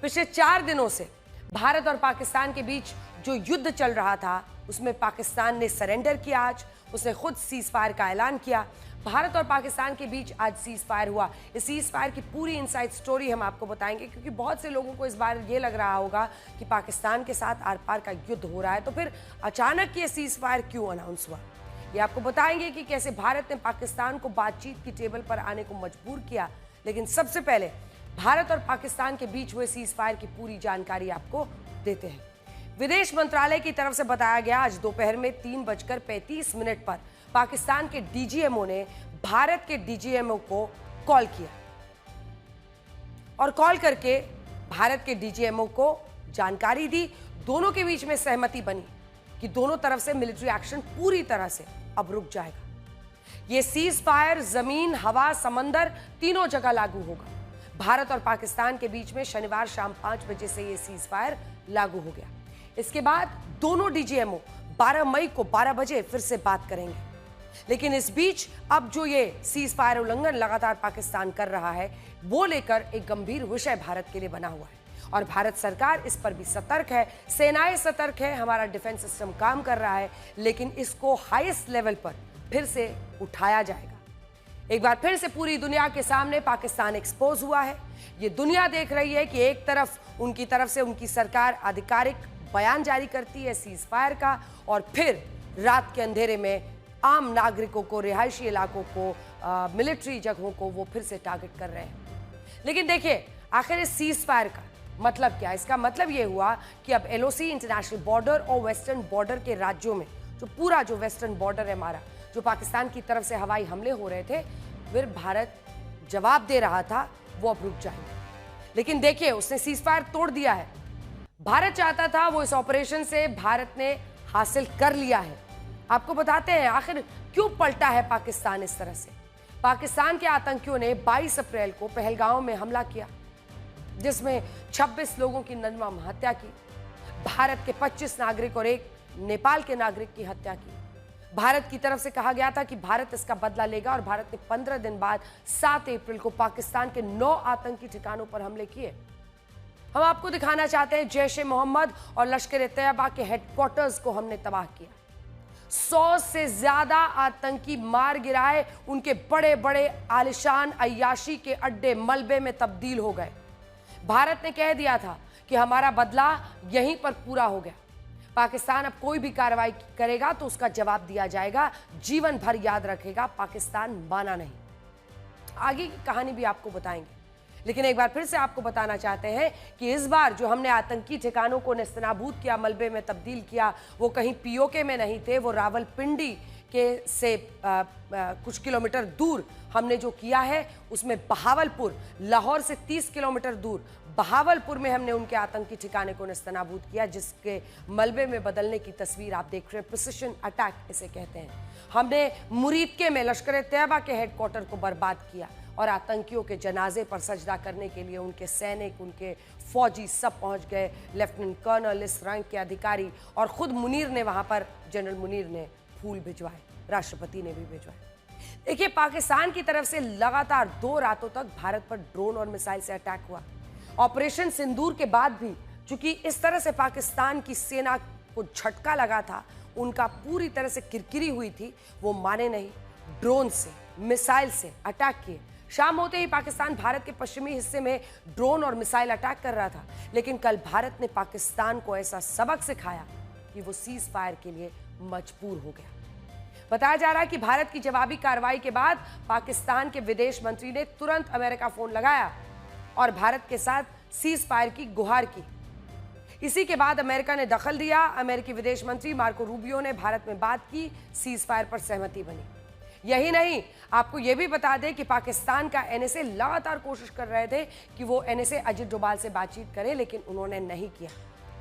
पिछले 4 दिनों से भारत और पाकिस्तान के बीच जो युद्ध चल रहा था उसमें पाकिस्तान ने सरेंडर किया। आज उसने खुद सीज फायर का ऐलान किया। भारत और पाकिस्तान के बीच आज सीज फायर हुआ। इस सीज फायर की पूरी इनसाइड स्टोरी हम आपको बताएंगे, क्योंकि बहुत से लोगों को इस बार ये लग रहा होगा कि पाकिस्तान के साथ आर पार का युद्ध हो रहा है, तो फिर अचानक ये सीज फायर क्यों अनाउंस हुआ, ये आपको बताएंगे कि कैसे भारत ने पाकिस्तान को बातचीत की टेबल पर आने को मजबूर किया। लेकिन सबसे पहले भारत और पाकिस्तान के बीच हुए सीज फायर की पूरी जानकारी आपको देते हैं। विदेश मंत्रालय की तरफ से बताया गया आज दोपहर में 3:35 पर पाकिस्तान के डीजीएमओ ने भारत के डीजीएमओ को कॉल किया और कॉल करके भारत के डीजीएमओ को जानकारी दी। दोनों के बीच में सहमति बनी कि दोनों तरफ से मिलिट्री एक्शन पूरी तरह से अब रुक जाएगा। यह सीज फायर जमीन, हवा, समंदर तीनों जगह लागू होगा। भारत और पाकिस्तान के बीच में शनिवार शाम 5 बजे से यह सीज फायर लागू हो गया। इसके बाद दोनों डीजीएमओ 12 मई को 12 बजे फिर से बात करेंगे। लेकिन इस बीच अब जो ये सीज फायर उल्लंघन लगातार पाकिस्तान कर रहा है, वो लेकर एक गंभीर विषय भारत के लिए बना हुआ है और भारत सरकार इस पर भी सतर्क है। सेनाएं सतर्क है, हमारा डिफेंस सिस्टम काम कर रहा है, लेकिन इसको हाईएस्ट लेवल पर फिर से उठाया जाएगा। एक बार फिर से पूरी दुनिया के सामने पाकिस्तान एक्सपोज हुआ है। ये दुनिया देख रही है कि एक तरफ उनकी तरफ से उनकी सरकार आधिकारिक बयान जारी करती है सीज फायर का, और फिर रात के अंधेरे में आम नागरिकों को, रिहायशी इलाकों को, मिलिट्री जगहों को वो फिर से टारगेट कर रहे हैं। लेकिन देखिए, आखिर इस सीज फायर का मतलब क्या? इसका मतलब ये हुआ कि अब एलओसी, इंटरनेशनल बॉर्डर और वेस्टर्न बॉर्डर के राज्यों में जो पूरा जो वेस्टर्न बॉर्डर है हमारा, जो पाकिस्तान की तरफ से हवाई हमले हो रहे थे, फिर भारत जवाब दे रहा था, वो अब रुक जाएंगे। लेकिन देखिए, उसने सीज फायर तोड़ दिया है। भारत चाहता था, वो इस ऑपरेशन से भारत ने हासिल कर लिया है। आपको बताते हैं आखिर क्यों पलटा है पाकिस्तान इस तरह से। पाकिस्तान के आतंकियों ने 22 अप्रैल को पहलगाम में हमला किया, जिसमें 26 लोगों की निर्मम हत्या की। भारत के 25 नागरिक और एक नेपाल के नागरिक की हत्या की। भारत की तरफ से कहा गया था कि भारत इसका बदला लेगा और भारत ने 15 दिन बाद 7 अप्रैल को पाकिस्तान के 9 आतंकी ठिकानों पर हमले किए। हम आपको दिखाना चाहते हैं, जैश ए मोहम्मद और लश्कर-ए-तैयबा के हेडक्वार्टर्स को हमने तबाह किया। 100 से ज्यादा आतंकी मार गिराए, उनके बड़े बड़े आलिशान अय्याशी के अड्डे मलबे में तब्दील हो गए। भारत ने कह दिया था कि हमारा बदला यहीं पर पूरा हो गया। पाकिस्तान अब कोई भी कार्रवाई करेगा तो उसका जवाब दिया जाएगा, जीवन भर याद रखेगा, पाकिस्तान माना नहीं। आगे की कहानी भी आपको बताएंगे, लेकिन एक बार फिर से आपको बताना चाहते हैं कि इस बार जो हमने आतंकी ठिकानों को नेस्तनाबूद किया, मलबे में तब्दील किया, वो कहीं पीओके में नहीं थे, वो रावलपिंडी के से कुछ किलोमीटर दूर हमने जो किया है, उसमें बहावलपुर, लाहौर से 30 किलोमीटर दूर बहावलपुर में हमने उनके आतंकी ठिकाने को नेस्तनाबूद किया, जिसके मलबे में बदलने की तस्वीर आप देख रहे हैं। प्रिसिशन अटैक इसे कहते हैं। हमने मुरीदके में लश्कर-ए-तैयबा के हेडक्वार्टर को बर्बाद किया और आतंकियों के जनाजे पर सजदा करने के लिए उनके सैनिक, उनके फौजी सब पहुंच गए। लेफ्टिनेंट कर्नल, इस रैंक के अधिकारी, और खुद मुनीर ने वहां पर, जनरल मुनीर ने फूल भिजवाए, राष्ट्रपति ने भी भिजवाए। देखिए, पाकिस्तान की तरफ से लगातार 2 रातों तक भारत पर ड्रोन और मिसाइल से अटैक हुआ। ऑपरेशन सिंदूर के बाद भी चूंकि इस तरह से पाकिस्तान की सेना को झटका लगा था, उनका पूरी तरह से किरकिरी हुई थी, वो माने नहीं। ड्रोन से, मिसाइल से अटैक किए। शाम होते ही पाकिस्तान भारत के पश्चिमी हिस्से में ड्रोन और मिसाइल अटैक कर रहा था, लेकिन कल भारत ने पाकिस्तान को ऐसा सबक सिखाया कि वो सीज फायर के लिए मजबूर हो गया। बताया जा रहा है कि भारत की जवाबी कार्रवाई के बाद पाकिस्तान के विदेश मंत्री ने तुरंत अमेरिका फोन लगाया और भारत के साथ सीज फायर की गुहार की। इसी के बाद अमेरिका ने दखल दिया। अमेरिकी विदेश मंत्री मार्को रूबियो ने भारत में बात की, सीज फायर पर सहमति बनी। यही नहीं, आपको यह भी बता दें कि पाकिस्तान का एनएसए लगातार कोशिश कर रहे थे कि वो एनएसए अजित डोभाल से बातचीत करे, लेकिन उन्होंने नहीं किया।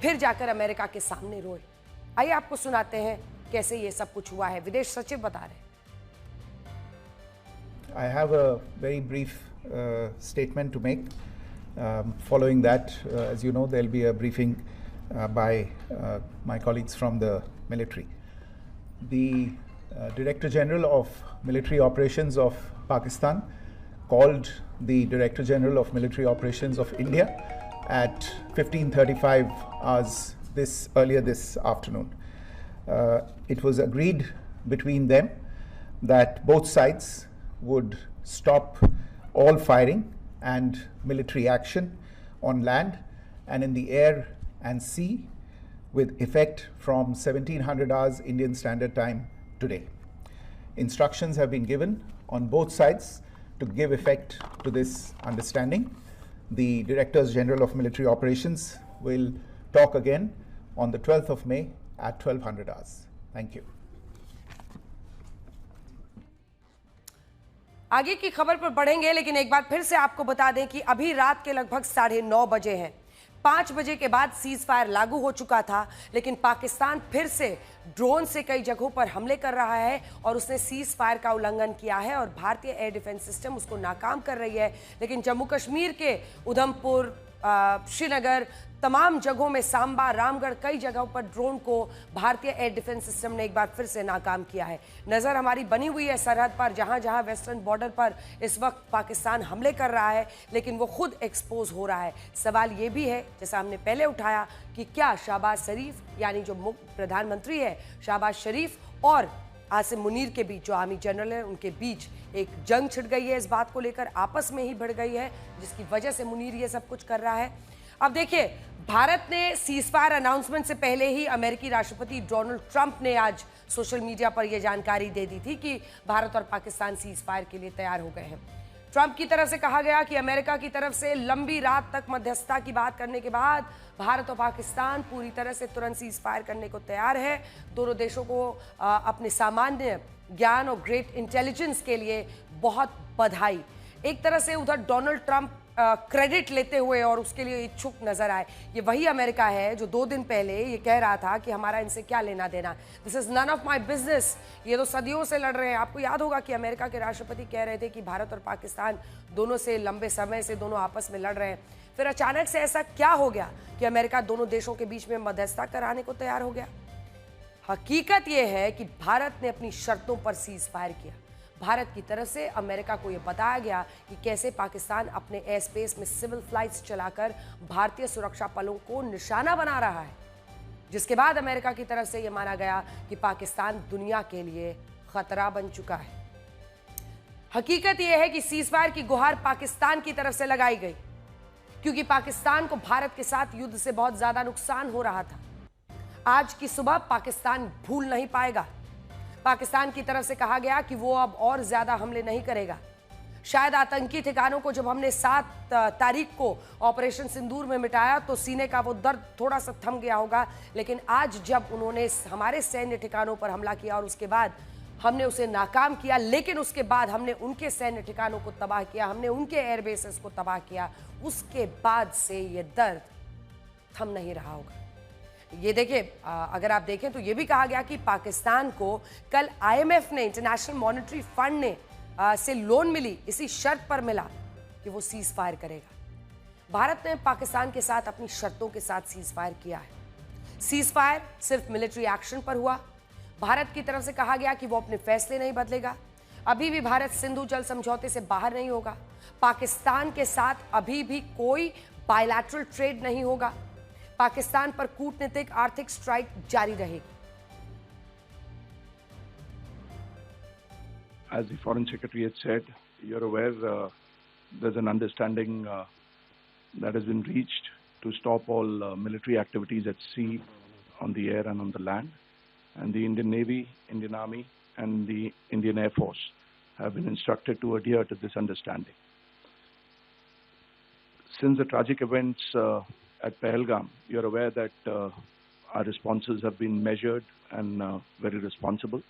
फिर जाकर अमेरिका के सामने रोए। आइए आपको सुनाते हैं कैसे ये सब कुछ हुआ है। विदेश सचिव बता रहे हैं। I have a very brief statement to make. Following that, as you know, there will be a briefing by my colleagues from the military. The Director General of Military Operations of Pakistan called the Director General of Military Operations of India at 15:35 hours earlier this afternoon. It was agreed between them that both sides would stop all firing and military action on land and in the air and sea with effect from 1700 hours Indian Standard Time today. Instructions have been given on both sides to give effect to this understanding. The Directors General of Military Operations will talk again on the 12th of May at 1200 hours. Thank you. आगे की खबर पर बढ़ेंगे, लेकिन एक बार फिर से आपको बता दें कि अभी रात के लगभग 9:30 बजे हैं। 5 बजे के बाद सीज फायर लागू हो चुका था, लेकिन पाकिस्तान फिर से ड्रोन से कई जगहों पर हमले कर रहा है और उसने सीज फायर का उल्लंघन किया है और भारतीय एयर डिफेंस सिस्टम उसको नाकाम कर रही है। लेकिन जम्मू कश्मीर के उधमपुर, श्रीनगर, तमाम जगहों में, सांबा, रामगढ़, कई जगहों पर ड्रोन को भारतीय एयर डिफेंस सिस्टम ने एक बार फिर से नाकाम किया है। नज़र हमारी बनी हुई है सरहद पर, जहां जहां वेस्टर्न बॉर्डर पर इस वक्त पाकिस्तान हमले कर रहा है, लेकिन वो खुद एक्सपोज हो रहा है। सवाल ये भी है, जैसा हमने पहले उठाया, कि क्या शहबाज शरीफ, यानी जो प्रधानमंत्री है शहबाज शरीफ, और आसिम मुनीर के बीच, जो आर्मी जनरल है, उनके बीच एक जंग छिड़ गई है, इस बात को लेकर आपस में ही भिड़ गई है, जिसकी वजह से मुनीर ये सब कुछ कर रहा है। अब देखिए, भारत ने सीज फायर अनाउंसमेंट से पहले ही अमेरिकी राष्ट्रपति डोनाल्ड ट्रंप ने आज सोशल मीडिया पर यह जानकारी दे दी थी कि भारत और पाकिस्तान सीज फायर के लिए तैयार हो गए हैं। ट्रंप की तरफ से कहा गया कि अमेरिका की तरफ से लंबी रात तक मध्यस्थता की बात करने के बाद भारत और पाकिस्तान पूरी तरह से तुरंत सीज फायर करने को तैयार है। दोनों देशों को अपने सामान्य ज्ञान और ग्रेट इंटेलिजेंस के लिए बहुत बधाई। एक तरह से उधर डोनाल्ड ट्रंप क्रेडिट लेते हुए और उसके लिए इच्छुक नजर आए। ये वही अमेरिका है जो 2 दिन पहले ये कह रहा था कि हमारा इनसे क्या लेना देना, this is none of my business, ये तो सदियों से लड़ रहे हैं। आपको याद होगा कि अमेरिका के राष्ट्रपति कह रहे थे कि भारत और पाकिस्तान दोनों से लंबे समय से दोनों आपस में लड़ रहे हैं। फिर अचानक से ऐसा क्या हो गया कि अमेरिका दोनों देशों के बीच में मध्यस्थता कराने को तैयार हो गया? हकीकत यह है कि भारत ने अपनी शर्तों पर सीज फायर किया। भारत की तरफ से अमेरिका को यह बताया गया कि कैसे पाकिस्तान अपने एयर स्पेस में सिविल फ्लाइट्स चलाकर भारतीय सुरक्षा बलों को निशाना बना रहा है, जिसके बाद अमेरिका की तरफ से यह माना गया कि पाकिस्तान दुनिया के लिए खतरा बन चुका है। हकीकत यह है कि सीज फायर की गुहार पाकिस्तान की तरफ से लगाई गई, क्योंकि पाकिस्तान को भारत के साथ युद्ध से बहुत ज्यादा नुकसान हो रहा था। आज की सुबह पाकिस्तान भूल नहीं पाएगा। पाकिस्तान की तरफ से कहा गया कि वो अब और ज्यादा हमले नहीं करेगा। शायद आतंकी ठिकानों को जब हमने 7 तारीख को ऑपरेशन सिंदूर में मिटाया तो सीने का वो दर्द थोड़ा सा थम गया होगा, लेकिन आज जब उन्होंने हमारे सैन्य ठिकानों पर हमला किया और उसके बाद हमने उसे नाकाम किया, लेकिन उसके बाद हमने उनके सैन्य ठिकानों को तबाह किया, हमने उनके एयरबेसेस को तबाह किया, उसके बाद से ये दर्द थम नहीं रहा होगा। ये देखिए, अगर आप देखें तो ये भी कहा गया कि पाकिस्तान को कल IMF ने, इंटरनेशनल मॉनेटरी फंड ने से लोन मिली, इसी शर्त पर मिला कि वो सीज फायर करेगा। भारत ने पाकिस्तान के साथ अपनी शर्तों के साथ सीज फायर किया है। सीज फायर सिर्फ मिलिट्री एक्शन पर हुआ। भारत की तरफ से कहा गया कि वो अपने फैसले नहीं बदलेगा। अभी भी भारत सिंधु जल समझौते से बाहर नहीं होगा। पाकिस्तान के साथ अभी भी कोई बायलैटरल ट्रेड नहीं होगा। पाकिस्तान पर कूटनीतिक आर्थिक स्ट्राइक जारी रहेगी। As the Foreign Secretary had said, you're aware there's an understanding that has been reached to stop all military activities at sea, on the air and on the land. And the Indian Navy, Indian Army and the Indian Air Force have been instructed to adhere to this understanding. Since the tragic events at Pahalgam, you're aware that our responses have been measured and very responsible.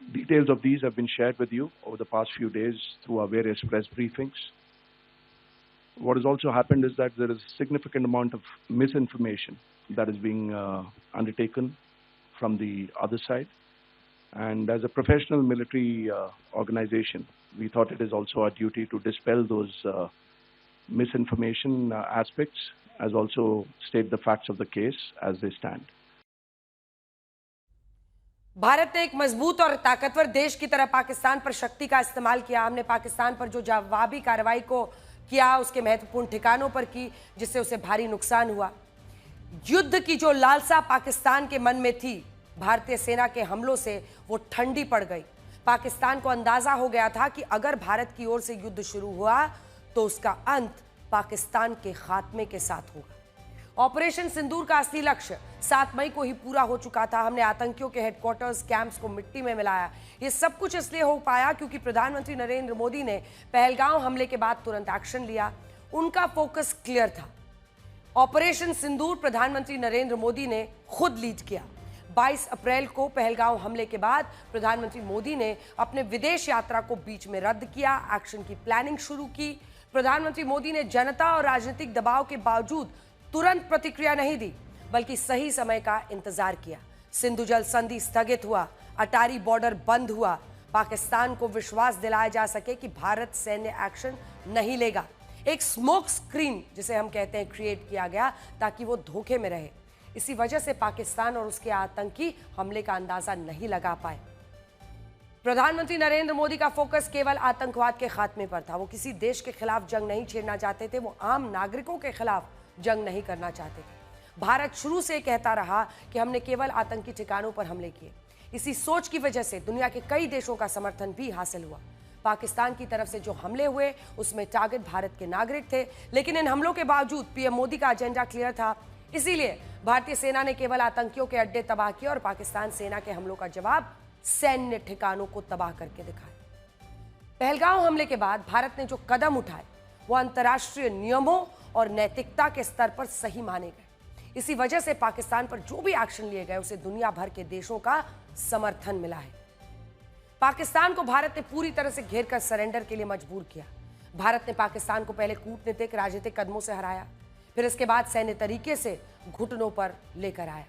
Details of these have been shared with you over the past few days through our various press briefings. What has also happened is that there is a significant amount of misinformation that is being undertaken from the other side. And as a professional military organization, we thought it is also our duty to dispel those misinformation aspects, as also state the facts of the case as they stand. Bharat ने एक मजबूत और ताकतवर देश की तरह पाकिस्तान पर शक्ति का इस्तेमाल किया। हमने पाकिस्तान पर जो जवाबी कार्रवाई को किया, उसके महत्वपूर्ण ठिकानों पर की, जिससे उसे भारी नुकसान हुआ। युद्ध की जो लालसा पाकिस्तान के मन में थी, भारतीय सेना के हमलों से वो ठंडी पड़ गई। पाकिस्तान को अंदाजा हो गया था कि अगर भारत की ओर से युद्ध शुरू हुआ तो उसका अंत पाकिस्तान के खात्मे के साथ होगा। ऑपरेशन सिंदूर का असली लक्ष्य 7 मई को ही पूरा हो चुका था। हमने आतंकियों के हेडक्वार्टर्स, कैंप्स को मिट्टी में मिलाया। ये सब कुछ इसलिए हो पाया क्योंकि प्रधानमंत्री नरेंद्र मोदी ने पहलगांव हमले के बाद तुरंत एक्शन लिया। उनका फोकस क्लियर था। ऑपरेशन सिंदूर प्रधानमंत्री नरेंद्र मोदी ने खुद लीड किया। 22 अप्रैल को पहलगांव हमले के बाद प्रधानमंत्री मोदी ने अपने विदेश यात्रा को बीच में रद्द किया, एक्शन की प्लानिंग शुरू की। प्रधानमंत्री मोदी ने जनता और राजनीतिक दबाव के बावजूद तुरंत प्रतिक्रिया नहीं दी, बल्कि सही समय का इंतजार किया। सिंधु जल संधि स्थगित हुआ, अटारी बॉर्डर बंद हुआ, पाकिस्तान को विश्वास दिलाया जा सके कि भारत सैन्य एक्शन नहीं लेगा। एक स्मोक स्क्रीन, जिसे हम कहते हैं, क्रिएट किया गया ताकि वो धोखे में रहे। इसी वजह से पाकिस्तान और उसके आतंकी हमले का अंदाजा नहीं लगा पाए। प्रधानमंत्री नरेंद्र मोदी का फोकस केवल आतंकवाद के खात्मे पर था। वो किसी देश के खिलाफ जंग नहीं छेड़ना चाहते थे, वो आम नागरिकों के खिलाफ जंग नहीं करना चाहते थे। भारत शुरू से कहता रहा कि हमने केवल आतंकी ठिकानों पर हमले किए। इसी सोच की वजह से दुनिया के कई देशों का समर्थन भी हासिल हुआ। पाकिस्तान की तरफ से जो हमले हुए उसमें टारगेट भारत के नागरिक थे, लेकिन इन हमलों के बावजूद पीएम मोदी का एजेंडा क्लियर था। इसीलिए भारतीय सेना ने केवल आतंकियों के अड्डे तबाह किए और पाकिस्तान सेना के हमलों का जवाब सैन्य ठिकानों को तबाह करके दिखाया। पहलगांव हमले के बाद भारत ने जो कदम उठाए वो अंतर्राष्ट्रीय नियमों और नैतिकता के स्तर पर सही माने गए। इसी वजह से पाकिस्तान पर जो भी एक्शन लिए गए उसे दुनिया भर के देशों का समर्थन मिला है। पाकिस्तान को भारत ने पूरी तरह से घेर कर सरेंडर के लिए मजबूर किया। भारत ने पाकिस्तान को पहले कूटनीतिक, राजनीतिक कदमों से हराया, फिर इसके बाद सैन्य तरीके से घुटनों पर लेकर आया।